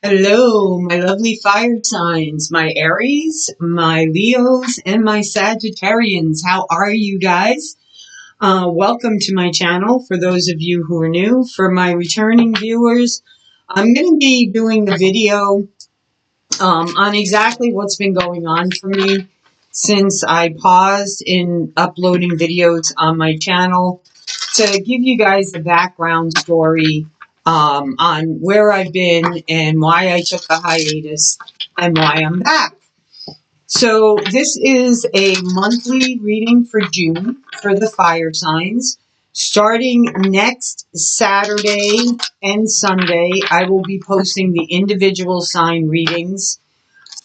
Hello, my lovely fire signs, my Aries, my Leos, and my Sagittarians. How are you guys? Welcome to my channel for those of you who are new. For my returning viewers, I'm going to be doing a video on exactly what's been going on for me since I paused in uploading videos on my channel to give you guys the background story on where I've been and why I took a hiatus and why I'm back. So this is a monthly reading for June for the fire signs. Starting next Saturday and Sunday, I will be posting the individual sign readings.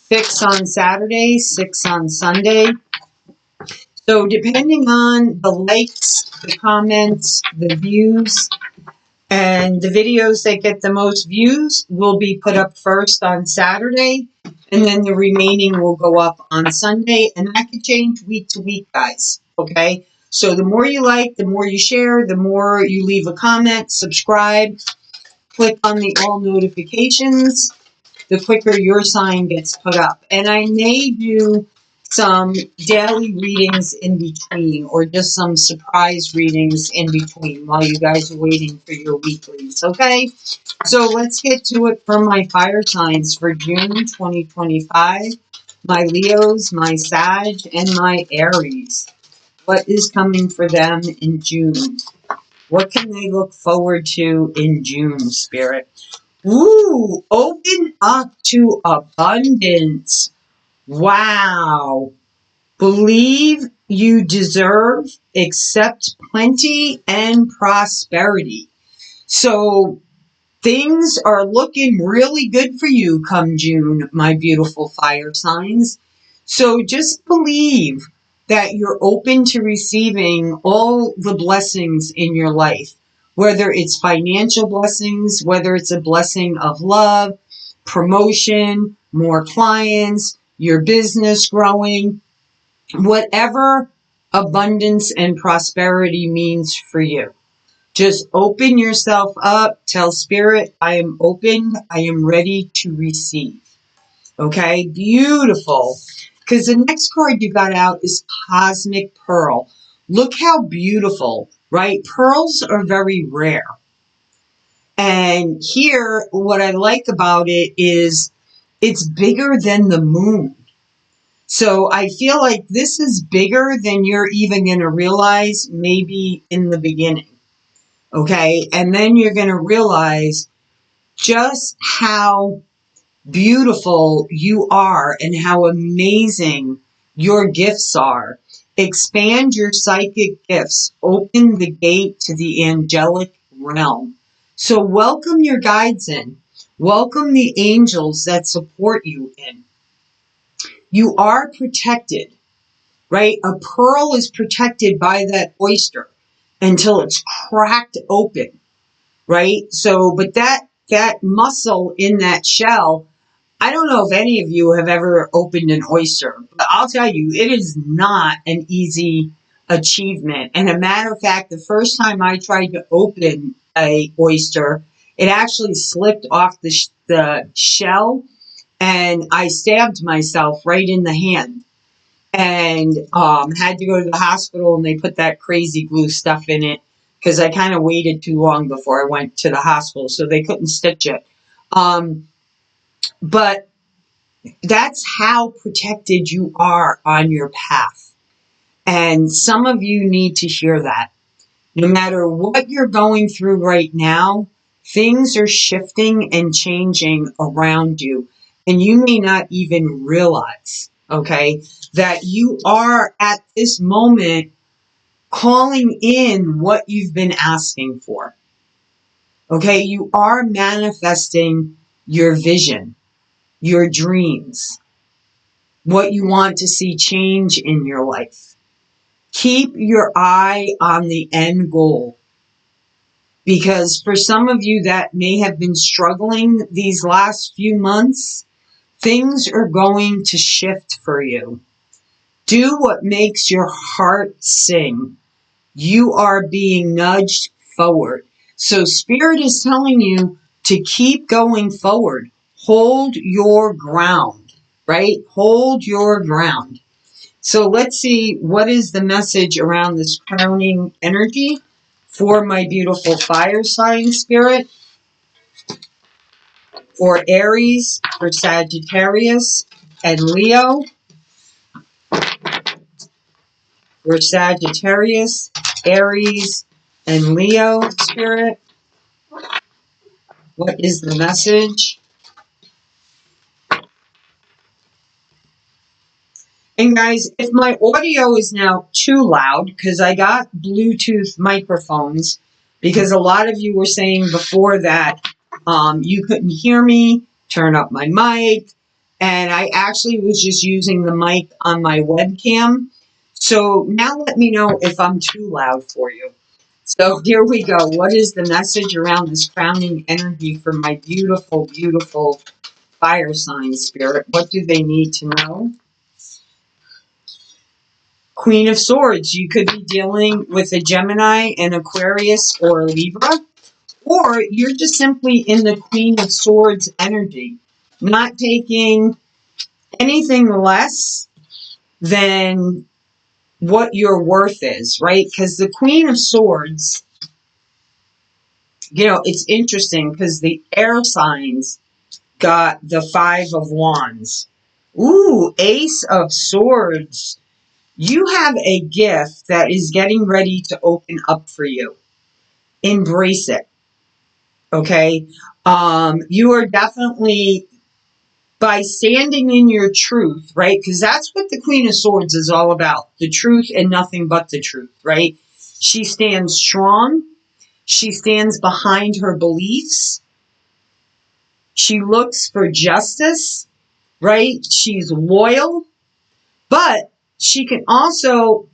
6 on Saturday, 6 on Sunday. So depending on the likes, the comments, the views, and the videos that get the most views will be put up first on Saturday, and then the remaining will go up on Sunday, and that could change week to week, guys, okay? So the more you like, the more you share, the more you leave a comment, subscribe, click on the all notifications, the quicker your sign gets put up. And I may do some daily readings in between, or just some surprise readings in between while you guys are waiting for your weeklies, okay? So let's get to it for my fire signs for June 2025. My Leos, my Sag, and my Aries. What is coming for them in June? What can they look forward to in June, Spirit? Ooh, open up to abundance. Wow. Believe you deserve, accept plenty and prosperity. So things are looking really good for you come June, my beautiful fire signs. So just believe that you're open to receiving all the blessings in your life, whether it's financial blessings, whether it's a blessing of love, promotion, more clients, your business growing, whatever abundance and prosperity means for you. Just open yourself up. Tell Spirit, I am open. I am ready to receive. Okay, beautiful. Because the next card you got out is Cosmic Pearl. Look how beautiful, right? Pearls are very rare. And here, what I like about it is it's bigger than the moon. So I feel like this is bigger than you're even going to realize maybe in the beginning. Okay, and then you're going to realize just how beautiful you are and how amazing your gifts are. Expand your psychic gifts. Open the gate to the angelic realm. So welcome your guides in. Welcome the angels that support you in. You are protected, right? A pearl is protected by that oyster until it's cracked open, right? So, but that muscle in that shell, I don't know if any of you have ever opened an oyster, but I'll tell you, it is not an easy achievement. And a matter of fact, the first time I tried to open a oyster, it actually slipped off the shell, and I stabbed myself right in the hand. And had to go to the hospital, and they put that crazy glue stuff in it because I kind of waited too long before I went to the hospital, so they couldn't stitch it. But that's how protected you are on your path. And some of you need to hear that. No matter what you're going through right now, things are shifting and changing around you. And you may not even realize, okay, that you are at this moment calling in what you've been asking for. Okay, you are manifesting your vision, your dreams, what you want to see change in your life. Keep your eye on the end goal. Because for some of you that may have been struggling these last few months, things are going to shift for you. Do what makes your heart sing. You are being nudged forward. So Spirit is telling you to keep going forward. hold your ground, right? Hold your ground. So let's see, what is the message around this crowning energy for my beautiful fire sign spirit, for Aries, for Sagittarius, and Leo, for Sagittarius, Aries, and Leo spirit. What is the message? And guys, if my audio is now too loud, because I got Bluetooth microphones, because a lot of you were saying before that you couldn't hear me, turn up my mic, and I actually was just using the mic on my webcam. So now let me know if I'm too loud for you. So here we go. What is the message around this crowning energy for my beautiful, beautiful fire sign spirit? What do they need to know? Queen of Swords. You could be dealing with a Gemini, an Aquarius, or a Libra. Or you're just simply in the Queen of Swords energy. Not taking anything less than what your worth is, right? Because the Queen of Swords, you know, it's interesting because the air signs got the Five of Wands. Ooh, Ace of Swords. You have a gift that is getting ready to open up for you. Embrace it. Okay? You are definitely, by standing in your truth, right? Because that's what the Queen of Swords is all about. The truth and nothing but the truth, right? She stands strong. She stands behind her beliefs. She looks for justice, right? She's loyal. But she can also,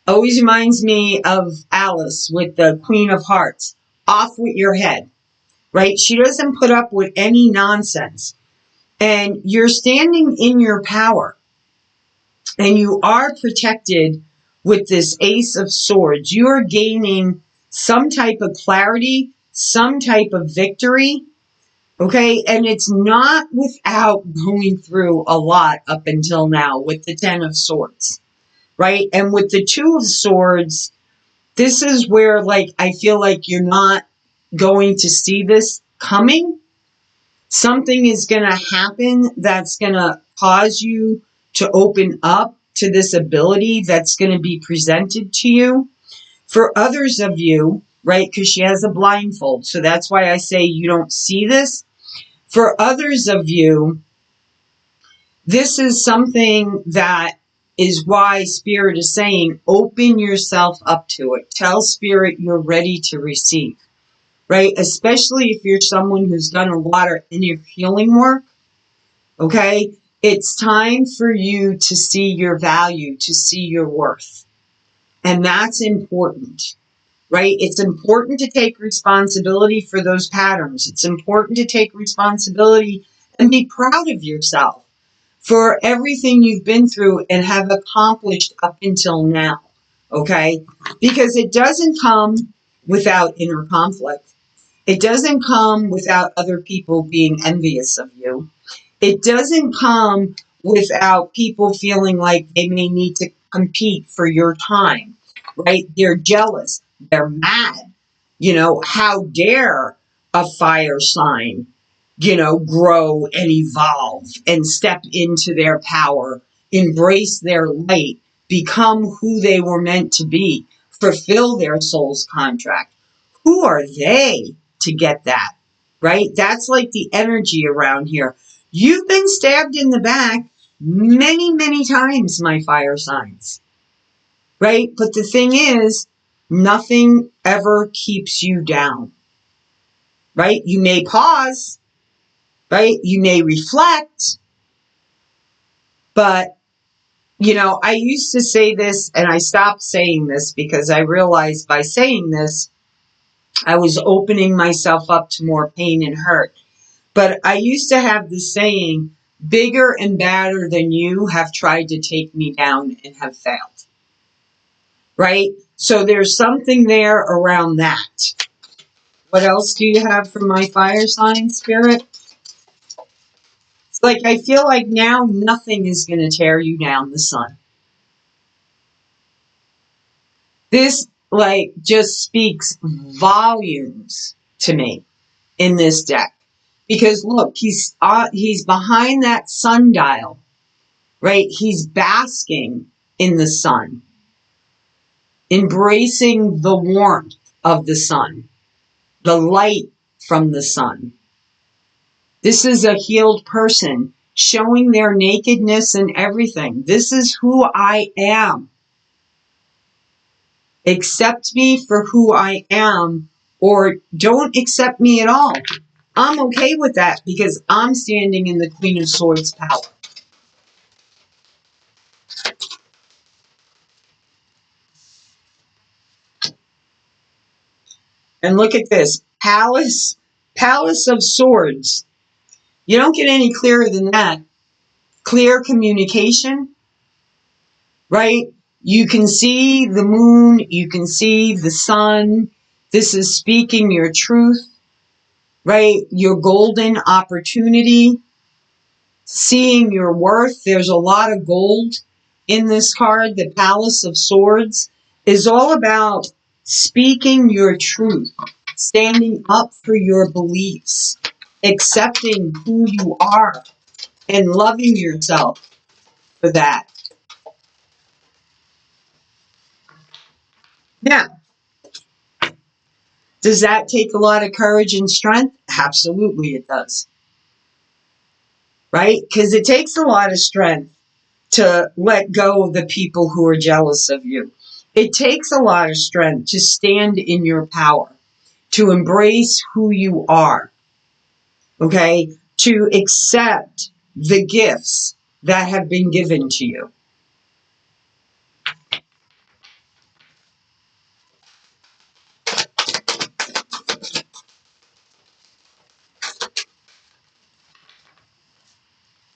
always reminds me of Alice with the Queen of Hearts. Off with your head, right? She doesn't put up with any nonsense. And you're standing in your power. And you are protected with this Ace of Swords. You are gaining some type of clarity, some type of victory. Okay? And it's not without going through a lot up until now with the Ten of Swords. Right? And with the Two of Swords, this is where, like, I feel like you're not going to see this coming. Something is going to happen that's going to cause you to open up to this ability that's going to be presented to you. For others of you, right, because she has a blindfold, so that's why I say you don't see this. For others of you, this is something that is why Spirit is saying, open yourself up to it. Tell Spirit you're ready to receive, right? Especially if you're someone who's done a lot of inner healing work, okay? It's time for you to see your value, to see your worth. And that's important, right? It's important to take responsibility for those patterns. It's important to take responsibility and be proud of yourself for everything you've been through and have accomplished up until now, okay? Because it doesn't come without inner conflict. It doesn't come without other people being envious of you. It doesn't come without people feeling like they may need to compete for your time, right? They're jealous. They're mad. You know, how dare a fire sign, you know, grow and evolve and step into their power, embrace their light, become who they were meant to be, fulfill their soul's contract. Who are they to get that, right? That's like the energy around here. You've been stabbed in the back many, many times, my fire signs, right? But the thing is, nothing ever keeps you down, right? You may pause, right? You may reflect, but, you know, I used to say this and I stopped saying this because I realized by saying this, I was opening myself up to more pain and hurt. But I used to have the saying, bigger and badder than you have tried to take me down and have failed. Right? So there's something there around that. What else do you have for my fire sign spirit? Like, I feel like now nothing is going to tear you down, the sun. This, like, just speaks volumes to me in this deck. Because look, he's behind that sundial, right? He's basking in the sun, embracing the warmth of the sun, the light from the sun. This is a healed person showing their nakedness and everything. This is who I am. Accept me for who I am, or don't accept me at all. I'm okay with that because I'm standing in the Queen of Swords power. And look at this. Palace of Swords. You don't get any clearer than that. Clear communication, right? You can see the moon. You can see the sun. This is speaking your truth, right? Your golden opportunity. Seeing your worth. There's a lot of gold in this card. The Palace of Swords is all about speaking your truth, standing up for your beliefs, accepting who you are, and loving yourself for that. Now, does that take a lot of courage and strength? Absolutely it does. Right? Because it takes a lot of strength to let go of the people who are jealous of you. It takes a lot of strength to stand in your power, to embrace who you are, okay? To accept the gifts that have been given to you.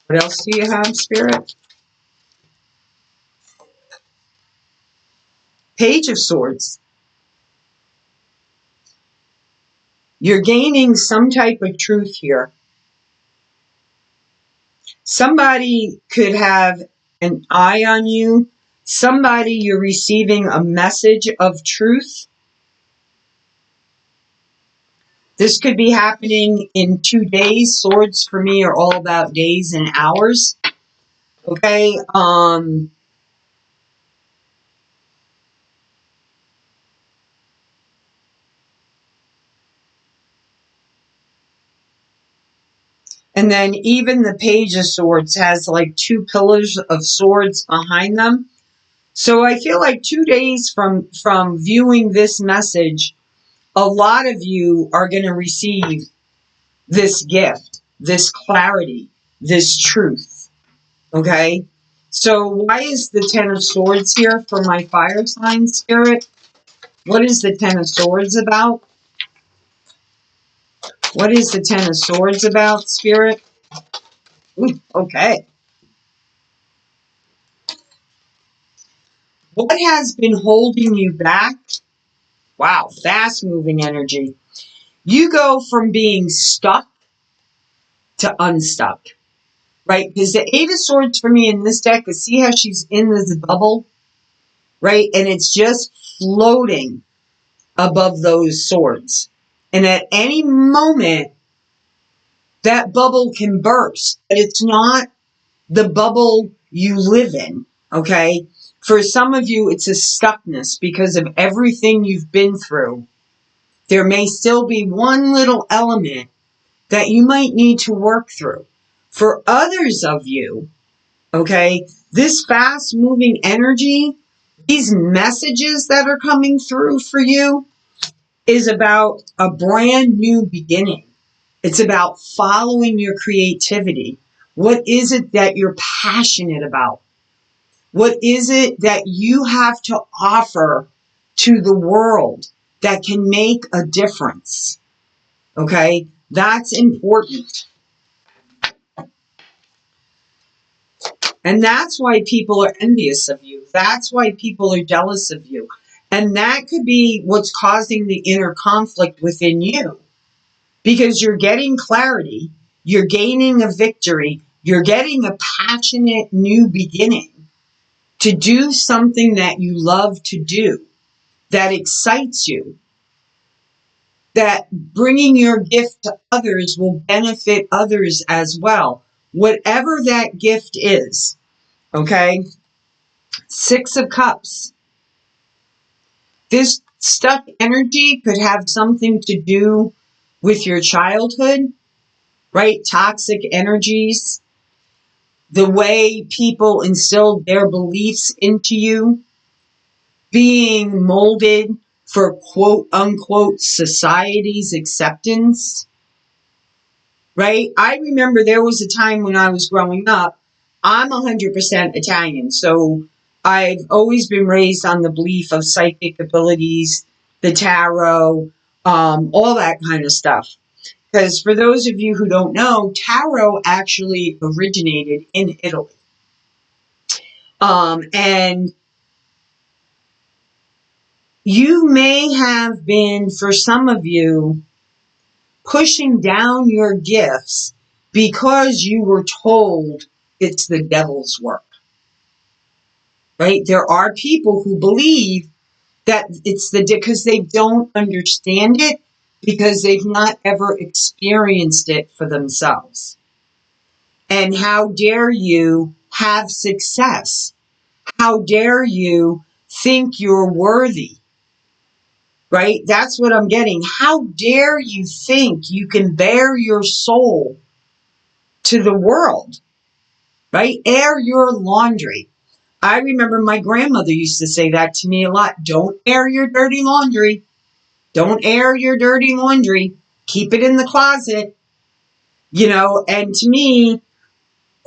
What else do you have, Spirit? Page of Swords. You're gaining some type of truth here. Somebody could have an eye on you. Somebody, you're receiving a message of truth. This could be happening in 2 days. Swords for me are all about days and hours. Okay. And then even the Page of Swords has like 2 pillars of swords behind them. So I feel like 2 days from viewing this message, a lot of you are going to receive this gift, this clarity, this truth. Okay? So why is the Ten of Swords here for my fire sign, Spirit? What is the Ten of Swords about? What is the Ten of Swords about, Spirit? Ooh, okay. What has been holding you back? Wow, fast-moving energy. You go from being stuck to unstuck, right? Because the Eight of Swords for me in this deck is, see how she's in this bubble, right? And it's just floating above those swords. And at any moment, that bubble can burst. But it's not the bubble you live in, okay? For some of you, it's a stuckness because of everything you've been through. There may still be one little element that you might need to work through. For others of you, okay, this fast-moving energy, these messages that are coming through for you is about a brand new beginning. It's about following your creativity. What is it that you're passionate about? What is it that you have to offer to the world that can make a difference? Okay, that's important. And that's why people are envious of you. That's why people are jealous of you. And that could be what's causing the inner conflict within you. Because you're getting clarity, you're gaining a victory, You're getting a passionate new beginning to do something that you love to do, that excites you, that bringing your gift to others will benefit others as well. Whatever that gift is, okay? Six of Cups. This stuck energy could have something to do with your childhood, right? Toxic energies, the way people instilled their beliefs into you, being molded for quote unquote society's acceptance, right? I remember there was a time when I was growing up. I'm 100% Italian, so I've always been raised on the belief of psychic abilities, the tarot, all that kind of stuff. Because for those of you who don't know, tarot actually originated in Italy. And you may have been, for some of you, pushing down your gifts because you were told it's the devil's work, right? There are people who believe that it's because they don't understand it, because they've not ever experienced it for themselves. And how dare you have success? How dare you think you're worthy? Right? That's what I'm getting. How dare you think you can bear your soul to the world? Right? Air your laundry. I remember my grandmother used to say that to me a lot. Don't air your dirty laundry. Don't air your dirty laundry. Keep it in the closet. You know, and to me,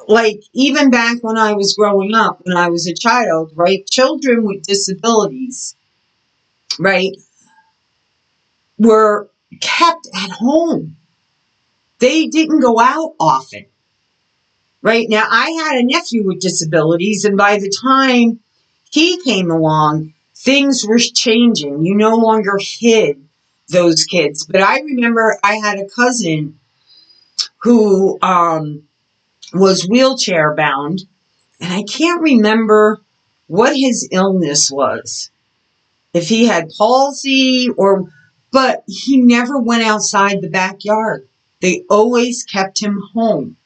like even back when I was growing up, when I was a child, right? Children with disabilities, right, were kept at home. They didn't go out often. Right? Now, I had a nephew with disabilities, and by the time he came along, things were changing. You no longer hid those kids. But I remember I had a cousin who was wheelchair bound, and I can't remember what his illness was. If he had palsy but he never went outside the backyard. They always kept him home.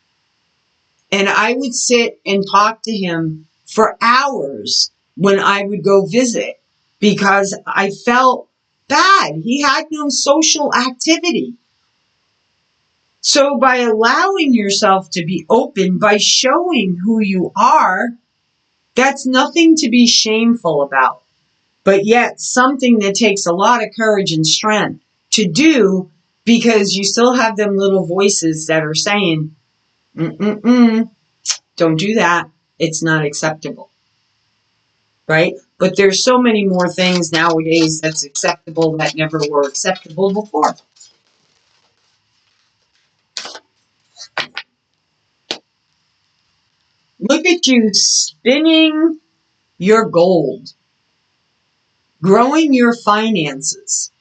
And I would sit and talk to him for hours when I would go visit because I felt bad. He had no social activity. So by allowing yourself to be open, by showing who you are, that's nothing to be shameful about. But yet something that takes a lot of courage and strength to do, because you still have them little voices that are saying, don't do that. It's not acceptable. Right? But there's so many more things nowadays that's acceptable that never were acceptable before. Look at you spinning your gold, growing your finances,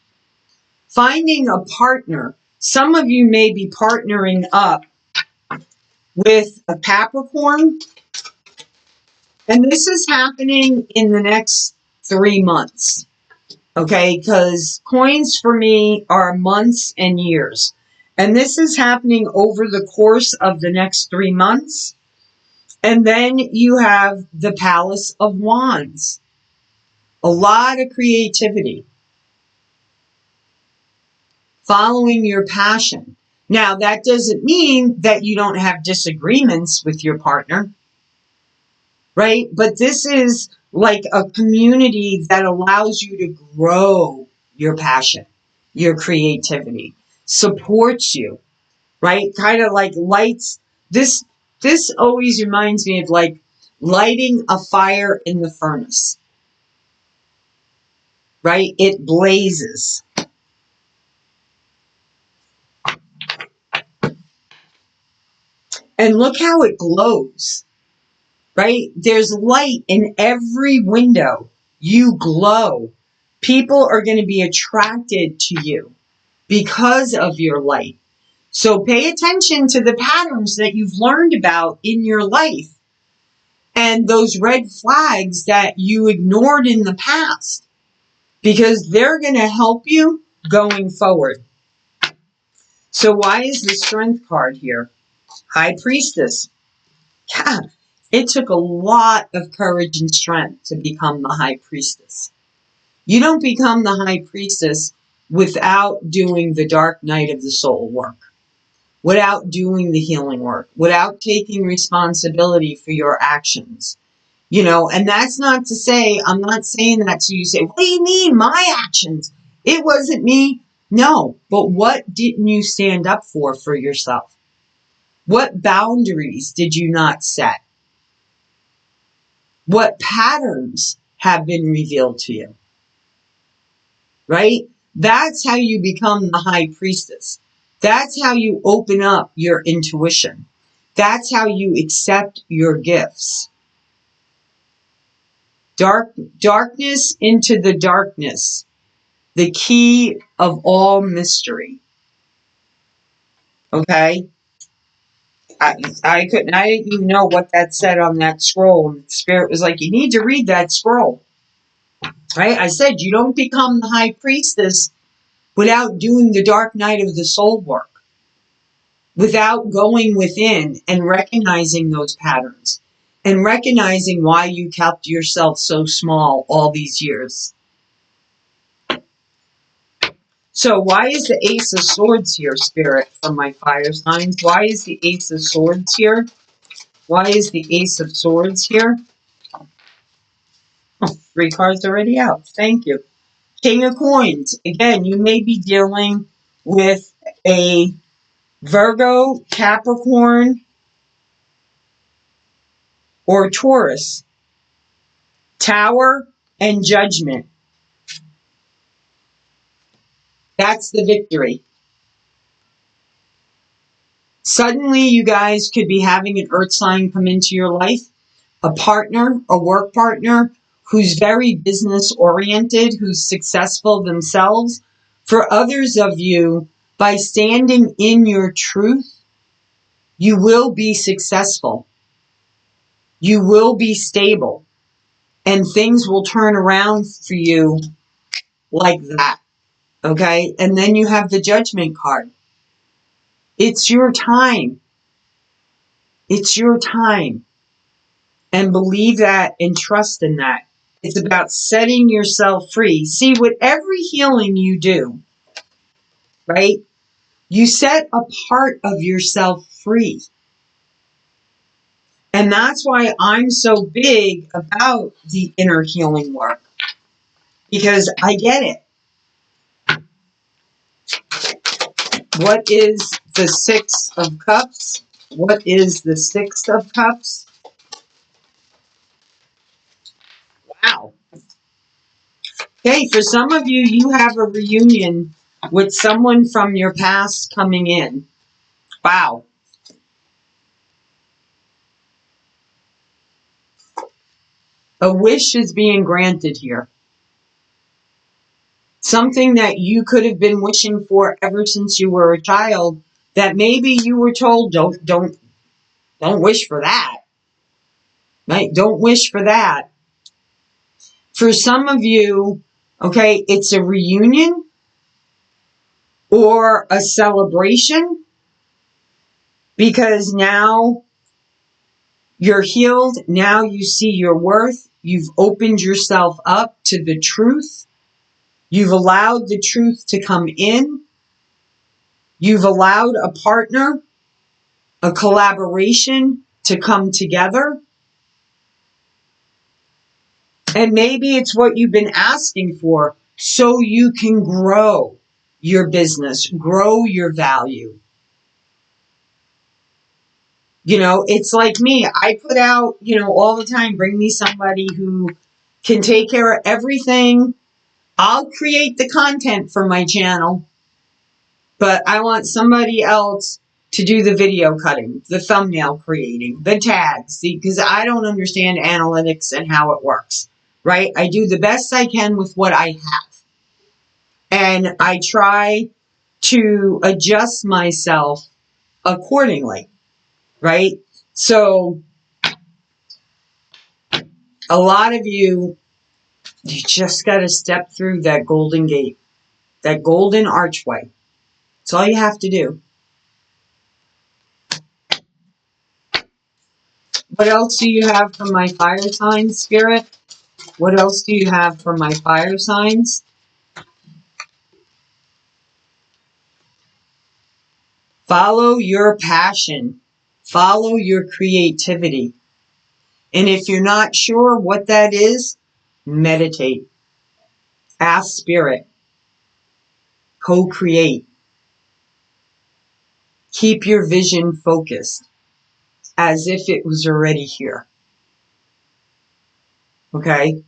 finding a partner. Some of you may be partnering up with a Capricorn, and this is happening in the next 3 months. Okay, because coins for me are months and years. And this is happening over the course of the next 3 months. And then you have the Palace of Wands. A lot of creativity. Following your passion. Now, that doesn't mean that you don't have disagreements with your partner. Right? But this is like a community that allows you to grow your passion, your creativity, supports you, right? Kind of like lights. This always reminds me of like lighting a fire in the furnace, right? It blazes. And look how it glows, right? There's light in every window. You glow. People are going to be attracted to you because of your light. So pay attention to the patterns that you've learned about in your life and those red flags that you ignored in the past, because they're going to help you going forward. So why is the Strength card here? High Priestess. Yeah, it took a lot of courage and strength to become the High Priestess. You don't become the High Priestess without doing the dark night of the soul work, without doing the healing work, without taking responsibility for your actions. You know, and that's not to say, I'm not saying that so you say, what do you mean, my actions? It wasn't me. No, but what didn't you stand up for yourself? What boundaries did you not set? What patterns have been revealed to you? Right? That's how you become the High Priestess. That's how you open up your intuition. That's how you accept your gifts. Darkness into the darkness, the key of all mystery. Okay? I didn't even know what that said on that scroll. And the Spirit was like, you need to read that scroll. Right? I said, you don't become the High Priestess without doing the dark night of the soul work, without going within and recognizing those patterns and recognizing why you kept yourself so small all these years. So why is the Ace of Swords here, Spirit, from my fire signs? Why is the Ace of Swords here? Why is the Ace of Swords here? Oh, 3 cards already out. Thank you. King of Coins. Again, you may be dealing with a Virgo, Capricorn, or Taurus. Tower and Judgment. That's the victory. Suddenly, you guys could be having an earth sign come into your life, a partner, a work partner who's very business oriented, who's successful themselves. For others of you, by standing in your truth, you will be successful. You will be stable. And things will turn around for you like that. Okay? And then you have the Judgment card. It's your time. It's your time. And believe that and trust in that. It's about setting yourself free. See, with every healing you do, right, you set a part of yourself free. And that's why I'm so big about the inner healing work. Because I get it. What is the Six of Cups? What is the Six of Cups? Wow. Okay, for some of you, you have a reunion with someone from your past coming in. Wow. A wish is being granted here. Something that you could have been wishing for ever since you were a child, that maybe you were told, don't wish for that. Right? Don't wish for that. For some of you, okay, it's a reunion or a celebration, because now you're healed. Now you see your worth. You've opened yourself up to the truth. You've allowed the truth to come in. You've allowed a partner, a collaboration to come together. And maybe it's what you've been asking for, so you can grow your business, grow your value. You know, it's like me. I put out, all the time, bring me somebody who can take care of everything. I'll create the content for my channel, but I want somebody else to do the video cutting, the thumbnail creating, the tags, because I don't understand analytics and how it works, right? I do the best I can with what I have. And I try to adjust myself accordingly, right? So a lot of you just got to step through that golden gate, that golden archway. That's all you have to do. What else do you have for my fire signs, Spirit? What else do you have for my fire signs? Follow your passion. Follow your creativity. And if you're not sure what that is, meditate. Ask Spirit. Co-create. Keep your vision focused as if it was already here. Okay?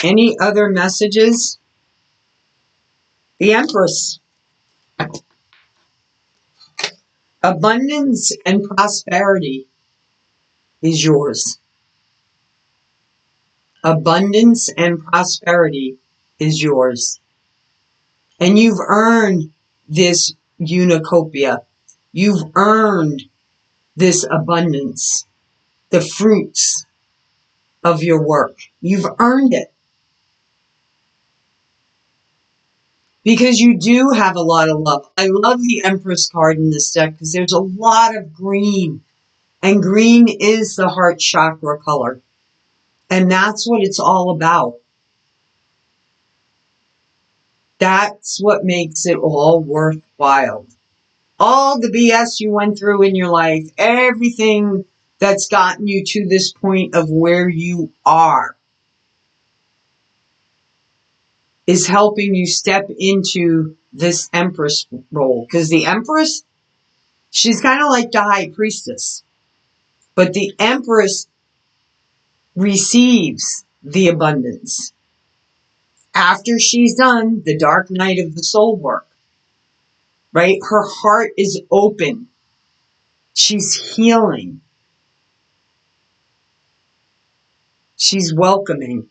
Any other messages? The Empress. Abundance and prosperity is yours. Abundance and prosperity is yours. And you've earned this unicopia. You've earned this abundance, the fruits of your work. You've earned it. Because you do have a lot of love. I love the Empress card in this deck because there's a lot of green. And green is the heart chakra color. And that's what it's all about. That's what makes it all worthwhile. All the BS you went through in your life, everything that's gotten you to this point of where you are, is helping you step into this Empress role. Because the Empress, she's kind of like the High Priestess. But the Empress receives the abundance after she's done the dark night of the soul work. Right? Her heart is open. She's healing. She's welcoming.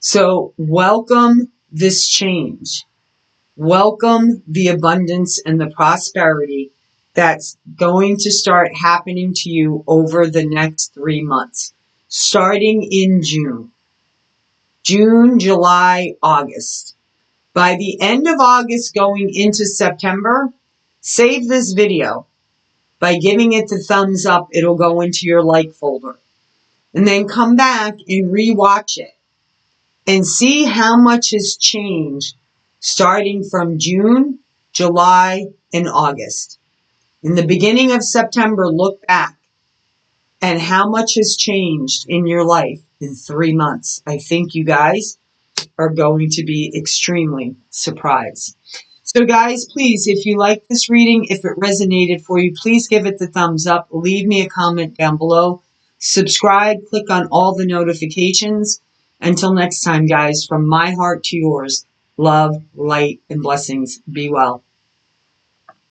So welcome this change. Welcome the abundance and the prosperity that's going to start happening to you over the next 3 months, starting in June. June, July, August. By the end of August going into September, save this video. By giving it the thumbs up, it'll go into your like folder. And then come back and rewatch it. And see how much has changed starting from June, July, and August. In the beginning of September, look back and how much has changed in your life in 3 months. I think you guys are going to be extremely surprised. So guys, please, if you like this reading, if it resonated for you, please give it the thumbs up. Leave me a comment down below. Subscribe, click on all the notifications. Until next time, guys, from my heart to yours, love, light, and blessings. Be well.